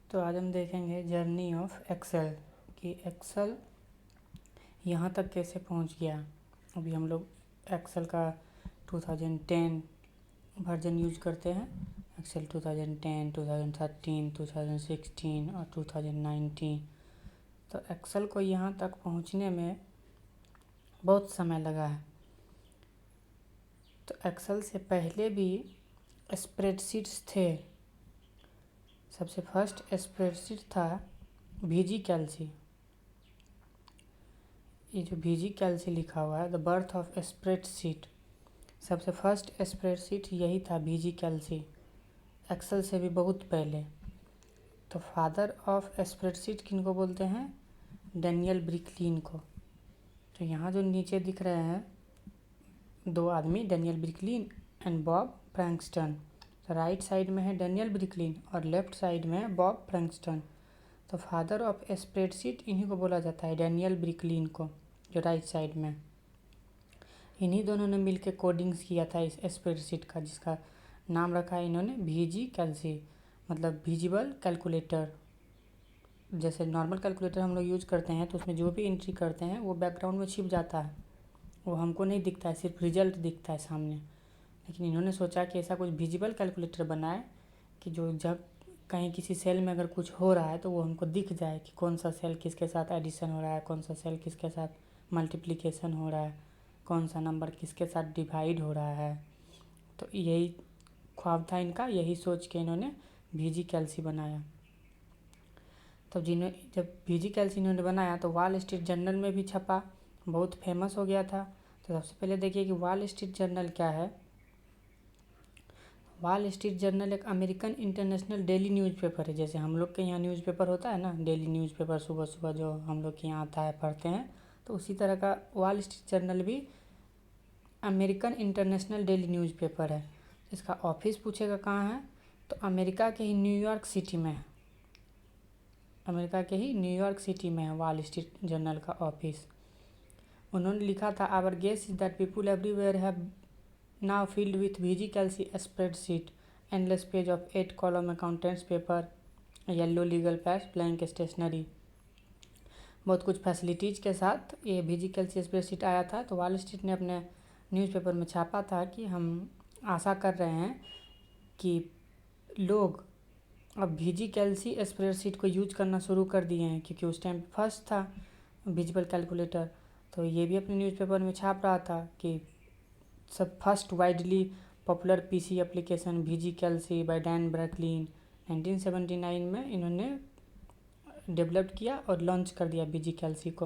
तो आज हम देखेंगे जर्नी ऑफ एक्सेल कि एक्सेल यहाँ तक कैसे पहुँच गया। अभी हम लोग एक्सेल का 2010 वर्जन यूज करते हैं। एक्सेल 2010, 2013, 2016 और 2019। तो एक्सेल को यहाँ तक पहुँचने में बहुत समय लगा है। तो एक्सेल से पहले भी स्प्रेडशीट्स थे। सबसे फर्स्ट स्प्रेडशीट था VG कैल्सी। ये जो VG कैल्सी लिखा हुआ है, द बर्थ ऑफ स्प्रेडशीट, सबसे फर्स्ट स्प्रेडशीट यही था VG कैल्सी, एक्सेल से भी बहुत पहले। तो फादर ऑफ स्प्रेडशीट किनको बोलते हैं? डैनियल ब्रिकलिन को। तो यहाँ जो नीचे दिख रहे हैं दो आदमी, डैनियल ब्रिकलिन एंड बॉब फ्रैंकस्टन। तो राइट साइड में है डैनियल ब्रिकलिन और लेफ्ट साइड में है बॉब फ्रैंकस्टन। तो फादर ऑफ स्प्रेडशीट इन्हीं को बोला जाता है, डैनियल ब्रिकलिन को, जो राइट साइड में। इन्हीं दोनों ने मिलकर कोडिंग्स किया था इस स्प्रेडशीट का, जिसका नाम रखा है इन्होंने VG कैल्सी, मतलब विजिबल कैलकुलेटर। जैसे नॉर्मल कैलकुलेटर हम लोग यूज करते हैं तो उसमें जो भी एंट्री करते हैं वो बैकग्राउंड में छिप जाता है, वो हमको नहीं दिखता है, सिर्फ रिजल्ट दिखता है सामने। लेकिन इन्होंने सोचा कि ऐसा कुछ विजिबल कैलकुलेटर बनाए कि जो जब कहीं किसी सेल में अगर कुछ हो रहा है तो वो हमको दिख जाए कि कौन सा सेल किसके साथ एडिशन हो रहा है, कौन सा सेल किसके साथ मल्टीप्लिकेशन हो रहा है, कौन सा नंबर किसके साथ डिवाइड हो रहा है। तो यही ख्वाब था इनका, यही सोच के इन्होंने VG कैल्सी बनाया। तब जब VG कैल्सी इन्होंने बनाया तो वॉल स्ट्रीट जर्नल में भी छपा, बहुत फेमस हो गया था। तो सबसे पहले देखिए कि वॉल स्ट्रीट जर्नल क्या है। वॉल स्ट्रीट जर्नल एक अमेरिकन इंटरनेशनल डेली न्यूज़पेपर है। जैसे हम लोग के यहाँ न्यूज़पेपर होता है ना, डेली न्यूज़पेपर सुबह सुबह जो हम लोग के यहाँ आता है, पढ़ते हैं, तो उसी तरह का वॉल स्ट्रीट जर्नल भी अमेरिकन इंटरनेशनल डेली न्यूज़पेपर है। इसका ऑफिस पूछेगा कहाँ है, तो अमेरिका के ही न्यूयॉर्क सिटी में है। अमेरिका के ही न्यूयॉर्क सिटी में है वॉल स्ट्रीट जर्नल का ऑफिस। उन्होंने लिखा था, our guess is that people everywhere have now filled with VG Calci spreadsheet, endless page of 8 column accountants paper, yellow legal pads, blank stationery। बहुत कुछ facilities के साथ ये VG Calci स्प्रेडशीट आया था। तो वॉल स्ट्रीट ने अपने न्यूज़पेपर में छापा था कि हम आशा कर रहे हैं कि लोग अब VG Calci स्प्रेडशीट को यूज करना शुरू कर दिए हैं, क्योंकि उस टाइम फर्स्ट था विजिबल कैलकुलेटर। तो ये भी अपने न्यूज़पेपर में छाप रहा था कि सब first widely popular PC application VG कैल्सी bye Dan ब्रैकलिन 1979 में इन्होंने डेवलप किया और लॉन्च कर दिया VG कैल्सी को।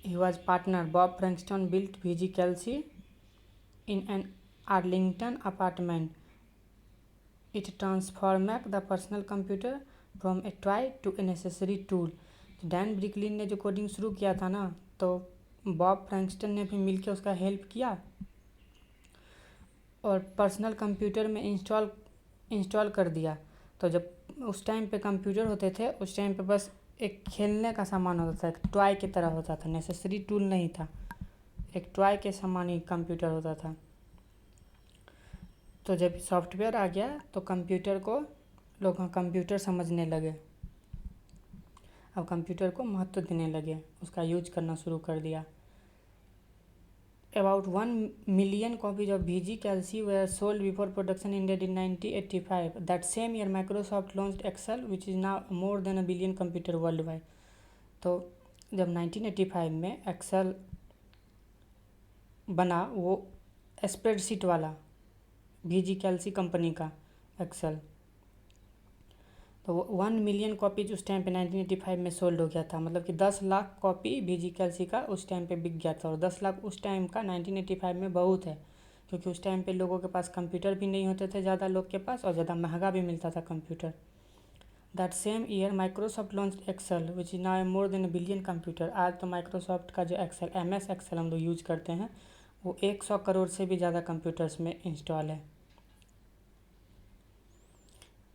He was partner Bob Frankston built VG VisiCalc in an Arlington apartment. It transformed the personal computer from a toy to a necessary tool. Dan Bricklin ने जो coding शुरू किया था ना, तो बॉब फ्रैंकस्टन ने भी मिलकर उसका हेल्प किया और पर्सनल कंप्यूटर में इंस्टॉल कर दिया। तो जब उस टाइम पे कंप्यूटर होते थे, उस टाइम पे बस एक खेलने का सामान होता था, एक टॉय की तरह होता था, नेसेसरी टूल नहीं था, एक टॉय के समान ही कंप्यूटर होता था। तो जब सॉफ्टवेयर आ गया तो कंप्यूटर को लोग कंप्यूटर समझने लगे, अब कंप्यूटर को महत्व देने लगे, उसका यूज करना शुरू कर दिया। About 1 million copies of VG Calci were sold before production ended in 1985. That same year, Microsoft launched Excel, which is now more than a billion computer worldwide. तो जब 1985 में एक्सेल बना, वो स्प्रेडशीट वाला VG कैल्सी कंपनी का Excel, तो 1 million copies उस time पे 1985 में सोल्ड हो गया था। मतलब कि 10 लाख कॉपी VG कैल्सी का उस टाइम पे बिक गया था। और 10 लाख उस टाइम का 1985 में बहुत है, क्योंकि उस टाइम पे लोगों के पास कंप्यूटर भी नहीं होते थे ज़्यादा लोग के पास, और ज़्यादा महंगा भी मिलता था computer. That same year Microsoft launch Excel which is now more than $1 billion computer. आज तो माइक्रोसॉफ्ट का जो एक्सेल MS एक्सेल हम लोग यूज करते हैं, वो 100 करोड़ से भी ज़्यादा कंप्यूटर्स में इंस्टॉल है।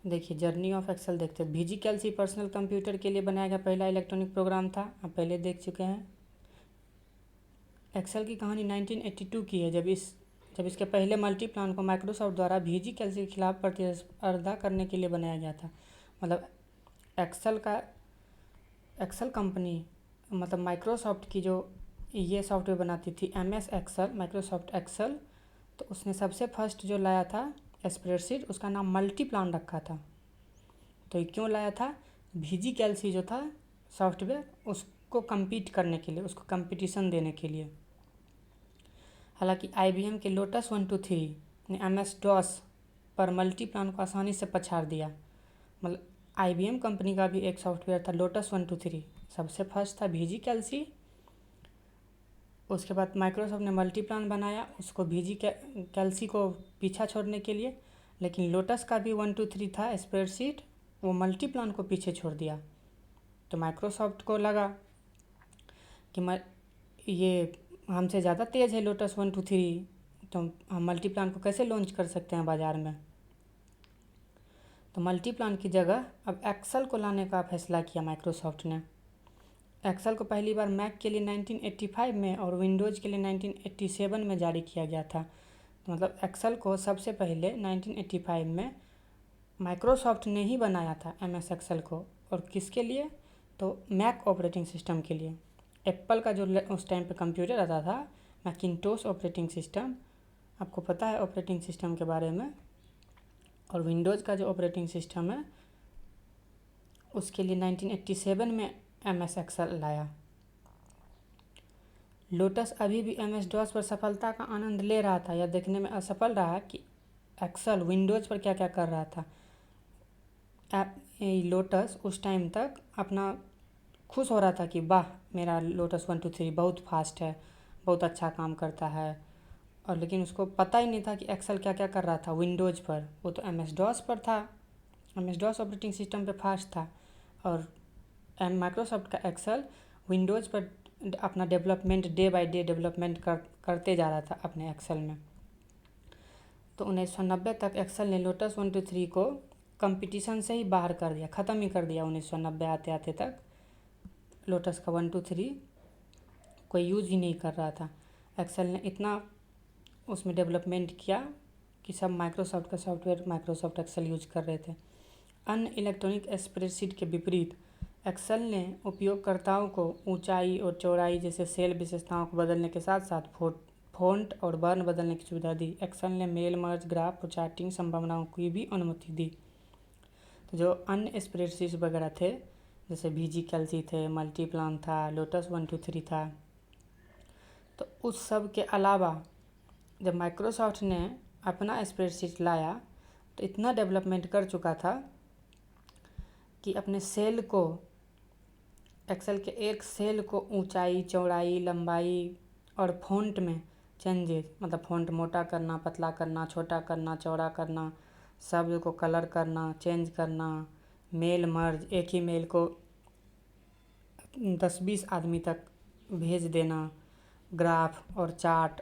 देखिए जर्नी ऑफ एक्सेल देखते हैं। VG कैल्सी पर्सनल कंप्यूटर के लिए बनाया गया पहला इलेक्ट्रॉनिक प्रोग्राम था, आप पहले देख चुके हैं। एक्सेल की कहानी 1982 की है, जब इसके पहले मल्टीप्लान को माइक्रोसॉफ्ट द्वारा VG कैल्सी के खिलाफ प्रतिस्पर्धा करने के लिए बनाया गया था। मतलब एक्सेल कंपनी मतलब माइक्रोसॉफ्ट की जो ये सॉफ्टवेयर बनाती थी MS एक्सेल, माइक्रोसॉफ्ट एक्सेल, तो उसने सबसे फर्स्ट जो लाया था स्प्रेडशीट, उसका नाम मल्टीप्लान रखा था। तो ये क्यों लाया था? VG कैल्सी जो था सॉफ्टवेयर, उसको compete करने के लिए, उसको कंपटीशन देने के लिए। हालांकि IBM के लोटस 123 ने MS DOS पर मल्टीप्लान को आसानी से पछाड़ दिया। मतलब IBM कंपनी का भी एक सॉफ्टवेयर था लोटस 123, सबसे फर्स्ट था VG कैल्सी, उसके बाद माइक्रोसॉफ्ट ने मल्टीप्लान बनाया उसको VG कैल्सी को पीछा छोड़ने के लिए। लेकिन लोटस का भी 123 था स्प्रेडशीट, वो मल्टीप्लान को पीछे छोड़ दिया। तो माइक्रोसॉफ्ट को लगा कि ये हमसे ज़्यादा तेज़ है लोटस 123, तो हम मल्टीप्लान को कैसे लॉन्च कर सकते हैं बाज़ार में। तो मल्टीप्लान की जगह अब एक्सेल को लाने का फैसला किया माइक्रोसॉफ्ट ने। एक्सेल को पहली बार मैक के लिए 1985 में और विंडोज़ के लिए 1987 में जारी किया गया था। तो मतलब एक्सेल को सबसे पहले 1985 में माइक्रोसॉफ्ट ने ही बनाया था MS एक्सेल को। और किसके लिए? तो मैक ऑपरेटिंग सिस्टम के लिए। एप्पल का जो उस टाइम पे कंप्यूटर आता था मैकिंटोश ऑपरेटिंग सिस्टम, आपको पता है ऑपरेटिंग सिस्टम के बारे में, और विंडोज़ का जो ऑपरेटिंग सिस्टम है उसके लिए 1987 में MS एक्सेल लाया। लोटस अभी भी MS DOS पर सफलता का आनंद ले रहा था। यह देखने में असफल रहा कि एक्सेल विंडोज़ पर क्या क्या कर रहा था। लोटस उस टाइम तक अपना खुश हो रहा था कि वाह मेरा लोटस 123 बहुत फास्ट है, बहुत अच्छा काम करता है, और लेकिन उसको पता ही नहीं था कि एक्सेल क्या क्या कर रहा था विंडोज़ पर। वो तो MS DOS पर था, MS DOS ऑपरेटिंग सिस्टम पे फास्ट था, और माइक्रोसॉफ्ट का एक्सेल विंडोज़ पर अपना development day by day development करते जा रहा था अपने एक्सेल में। तो 1990 तक एक्सेल ने लोटस 123 को कंपटीशन से ही बाहर कर दिया, ख़त्म ही कर दिया। 1990 आते आते तक लोटस का 123 कोई यूज़ ही नहीं कर रहा था। एक्सेल ने इतना उसमें डेवलपमेंट किया कि सब माइक्रोसॉफ्ट का सॉफ्टवेयर माइक्रोसॉफ्ट एक्सेल यूज कर रहे थे। अन्य इलेक्ट्रॉनिक स्प्रेडशीट के विपरीत एक्सेल ने उपयोगकर्ताओं को ऊंचाई और चौड़ाई जैसे सेल विशेषताओं को बदलने के साथ साथ फ़ॉन्ट और वर्ण बदलने की सुविधा दी। एक्सेल ने मेल, मर्ज, ग्राफ और चार्टिंग संभावनाओं की भी अनुमति दी। तो जो अन्य स्प्रेडशीट वगैरह थे जैसे VG कैल्सी थे, मल्टीप्लान था, लोटस 123 था, तो उस सब के अलावा जब माइक्रोसॉफ्ट ने अपना स्प्रेडशीट लाया तो इतना डेवलपमेंट कर चुका था कि अपने सेल को, एक्सेल के एक सेल को ऊंचाई, चौड़ाई, लंबाई और फ़ॉन्ट में चेंजेस, मतलब फ़ॉन्ट मोटा करना, पतला करना, छोटा करना, चौड़ा करना, शब्द को कलर करना, चेंज करना, मेल मर्ज, एक ही मेल को 10-20 आदमी तक भेज देना, ग्राफ और चार्ट,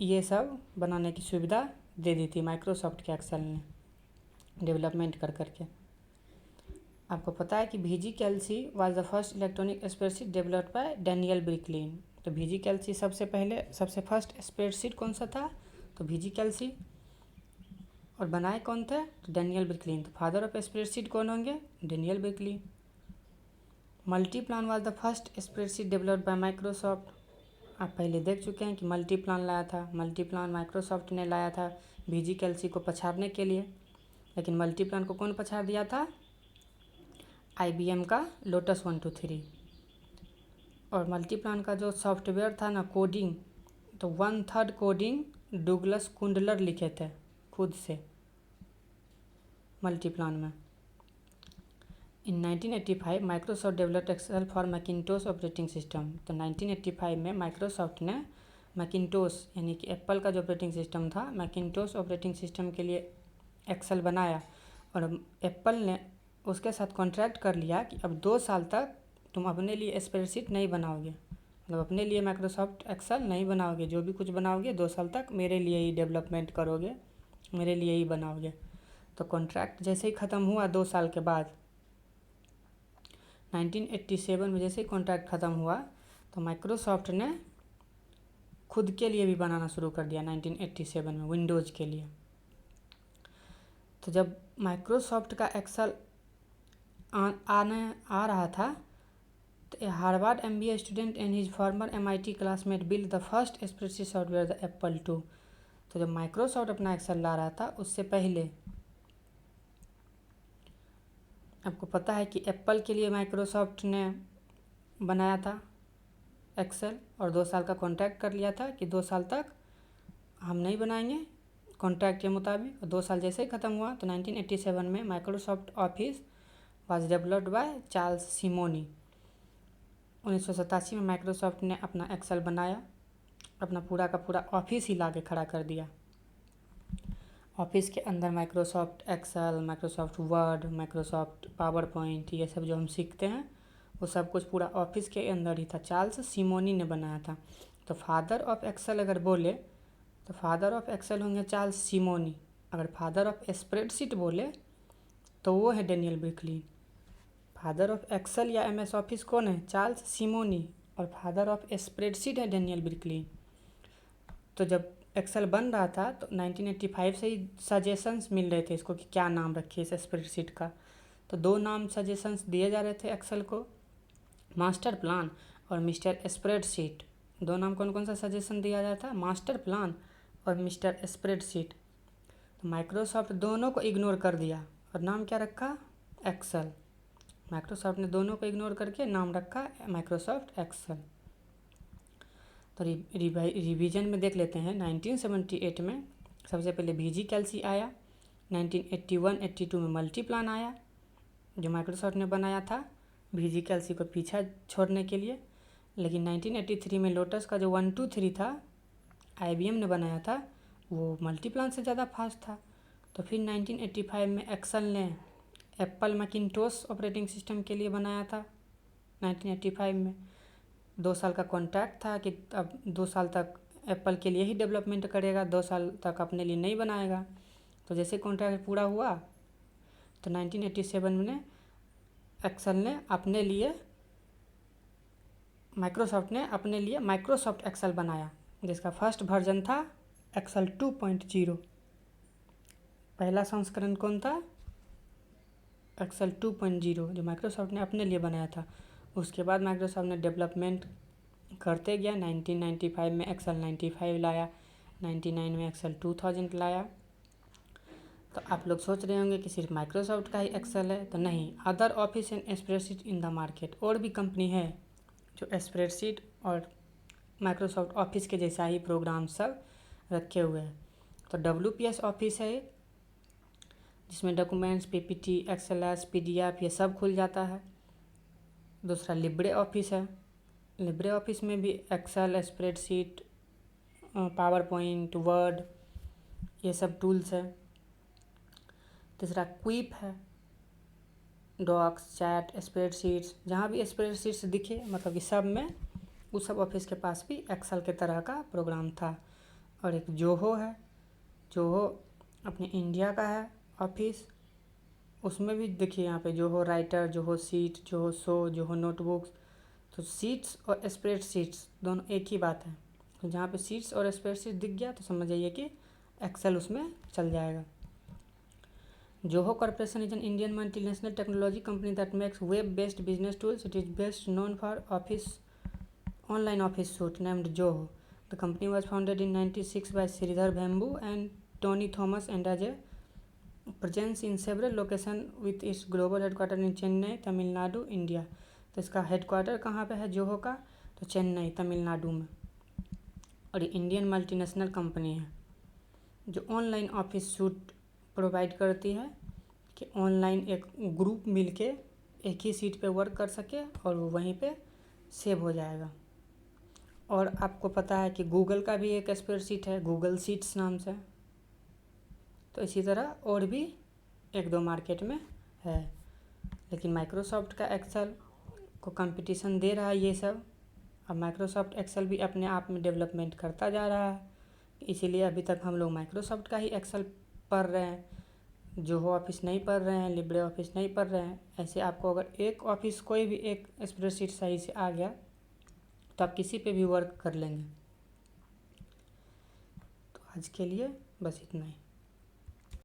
ये सब बनाने की सुविधा दे दी थी माइक्रोसॉफ्ट के एक्सेल ने डेवलपमेंट कर करके। आपको पता है कि VG VisiCalc was the first electronic spreadsheet developed by Daniel Bricklin. तो VG कैल्सी सबसे फर्स्ट स्प्रेडशीट कौन सा था? तो VG कैल्सी। और बनाए कौन थे? तो डैनियल ब्रिकलिन। तो फादर ऑफ स्प्रेडशीट कौन होंगे? Daniel Bricklin. Multiplan was the first spreadsheet developed by Microsoft. आप पहले देख चुके हैं कि मल्टीप्लान लाया था, मल्टीप्लान माइक्रोसॉफ्ट ने लाया था VG कैल्सी को पछाड़ने के लिए। लेकिन मल्टीप्लान को कौन पछाड़ दिया था? IBM का लोटस 123। और मल्टीप्लान का जो सॉफ्टवेयर था ना, कोडिंग, तो 1/3 कोडिंग डुगलस कुंडलर लिखे थे खुद से मल्टीप्लान में। In 1985 Microsoft developed Excel for Macintosh operating system. तो 1985 में माइक्रोसॉफ्ट ने मैकिंटोश यानी कि एप्पल का जो ऑपरेटिंग सिस्टम था, मैकिंटोश ऑपरेटिंग सिस्टम के लिए एक्सेल बनाया। और एप्पल ने उसके साथ कॉन्ट्रैक्ट कर लिया कि अब 2 साल तक तुम अपने लिए स्प्रेडशीट नहीं बनाओगे, मतलब अपने लिए माइक्रोसॉफ्ट एक्सेल नहीं बनाओगे, जो भी कुछ बनाओगे 2 साल तक मेरे लिए ही डेवलपमेंट करोगे, मेरे लिए ही बनाओगे। तो कॉन्ट्रैक्ट जैसे ही ख़त्म हुआ 2 साल के बाद 1987 में जैसे ही कॉन्ट्रैक्ट ख़त्म हुआ तो माइक्रोसॉफ्ट ने खुद के लिए भी बनाना शुरू कर दिया 1987 में विंडोज़ के लिए। तो जब माइक्रोसॉफ्ट का एक्सेल आ रहा था तो a Harvard MBA student and his former MIT classmate build the first spreadsheet software the Apple 2। तो जब माइक्रोसॉफ्ट अपना एक्सेल ला रहा था उससे पहले आपको पता है कि एप्पल के लिए माइक्रोसॉफ्ट ने बनाया था एक्सेल और 2 साल का कॉन्ट्रैक्ट कर लिया था कि 2 साल तक हम नहीं बनाएंगे कॉन्ट्रैक्ट के मुताबिक। 2 साल जैसे ही ख़त्म हुआ तो 1987 में Microsoft office was developed by Charles Simoni. 1987 में माइक्रोसॉफ्ट ने अपना एक्सेल बनाया, अपना पूरा का पूरा ऑफिस ही ला के खड़ा कर दिया। ऑफिस के अंदर Microsoft Excel, Microsoft Word, Microsoft PowerPoint, ये सब जो हम सीखते हैं वो सब कुछ पूरा ऑफिस के अंदर ही था। चार्ल्स सिमोनी ने बनाया था। तो फादर ऑफ एक्सेल अगर बोले तो फादर ऑफ एक्सेल होंगे चार्ल्स सिमोनी। अगर फादर ऑफ स्प्रेडशीट बोले तो वो है Daniel brick kiln. Father of Excel या MS ऑफिस कौन है? Charles Simoni. और फादर ऑफ स्प्रेडशीट है डेनियल ब्रिकलिन। तो जब एक्सेल बन रहा था तो 1985 से ही सजेशंस मिल रहे थे इसको कि क्या नाम रखिए इस स्प्रेडशीट का। तो 2 नाम सजेशंस दिए जा रहे थे एक्सेल को, मास्टर प्लान और मिस्टर स्प्रेडशीट। 2 नाम कौन कौन सा सजेशन दिया जाता था? मास्टर प्लान और मिस्टर स्प्रेडशीट। तो माइक्रोसॉफ्ट दोनों को इग्नोर कर दिया और नाम क्या रखा? एक्सेल। माइक्रोसॉफ्ट ने दोनों को इग्नोर करके नाम रखा माइक्रोसॉफ्ट एक्सेल। तो रिवीजन में देख लेते हैं। 1978 में सबसे पहले VG कैल्सी आया। 1981-82 में मल्टीप्लान आया जो माइक्रोसॉफ्ट ने बनाया था VG कैल्सी को पीछा छोड़ने के लिए। लेकिन 1983 में लोटस का जो 1, 2, 3 था IBM ने बनाया था वो मल्टीप्लान से ज़्यादा फास्ट था। तो फिर 1985 में एक्सेल ने एप्पल मैकिन्टोश ऑपरेटिंग सिस्टम के लिए बनाया था। 1985 में 2 साल का कॉन्ट्रैक्ट था कि अब 2 साल तक एप्पल के लिए ही डेवलपमेंट करेगा, 2 साल तक अपने लिए नहीं बनाएगा। तो जैसे कॉन्ट्रैक्ट पूरा हुआ तो 1987 में एक्सेल ने अपने लिए माइक्रोसॉफ्ट एक्सेल बनाया जिसका फर्स्ट वर्जन था एक्सेल 2.0। पहला संस्करण कौन था? एक्सेल 2.0 जो माइक्रोसॉफ्ट ने अपने लिए बनाया था। उसके बाद माइक्रोसॉफ्ट ने डेवलपमेंट करते गया। 1995 में एक्सेल 95 लाया, 99 में एक्सेल 2000 लाया। तो आप लोग सोच रहे होंगे कि सिर्फ माइक्रोसॉफ्ट का ही एक्सेल है, तो नहीं, other office and spreadsheet in the market, और भी कंपनी है जो स्प्रेडशीट और माइक्रोसॉफ्ट ऑफिस के जैसा ही प्रोग्राम सब रखे हुए हैं। तो WPS ऑफिस है जिसमें डॉक्यूमेंट्स, PPT, XLS, PDF ये सब खुल जाता है। दूसरा लिब्रे ऑफिस है। लिब्रे ऑफिस में भी Excel, spreadsheet, PowerPoint, Word ये सब टूल्स है। तीसरा क्विप है, डॉक्स, चैट, स्प्रेडशीट्स, जहाँ भी स्प्रेडशीट्स दिखे मतलब कि सब में उस सब ऑफिस के पास भी एक्सेल के तरह का प्रोग्राम था। और एक जोहो है, जोहो अपने इंडिया का है ऑफिस, उसमें भी देखिए यहाँ पे Zoho writer, Zoho seat, Zoho show, Zoho notebooks. तो सीट्स और स्प्रेडशीट्स दोनों एक ही बात है। तो जहाँ पे सीट्स और स्प्रेडशीट दिख गया तो समझ जाइए कि एक्सेल उसमें चल जाएगा। Zoho corporation is an Indian multinational technology company that makes web based business tools. It is best known for online office suite named Zoho. The company was founded in 1996 by Sridhar Bamboo and Tony Thomas and has a presence in several locations with its global headquarters in Chennai, Tamil Nadu, India. तो इसका headquarter कहाँ पे है Zoho का? तो चेन्नई, तमिलनाडु में। और ये इंडियन मल्टीनेशनल कंपनी है जो ऑनलाइन ऑफिस सूट प्रोवाइड करती है कि ऑनलाइन एक ग्रुप मिलके एक ही सीट पे वर्क कर सके और वो वहीं पे सेव हो जाएगा। और आपको पता है कि गूगल का भी एक स्प्रेडशीट है, गूगल शीट्स नाम से। तो इसी तरह और भी 1-2 मार्केट में है, लेकिन माइक्रोसॉफ्ट का एक्सेल को कंपटीशन दे रहा है ये सब। अब माइक्रोसॉफ्ट एक्सेल भी अपने आप में डेवलपमेंट करता जा रहा है, इसीलिए अभी तक हम लोग माइक्रोसॉफ्ट का ही एक्सेल पढ़ रहे हैं, जोहो ऑफिस नहीं पढ़ रहे हैं, लिब्रे ऑफिस नहीं पढ़ रहे हैं। ऐसे आपको अगर एक ऑफिस कोई भी एक स्प्रेडशीट सही से आ गया तो आप किसी पे भी वर्क कर लेंगे। आज के लिए बस इतना ही।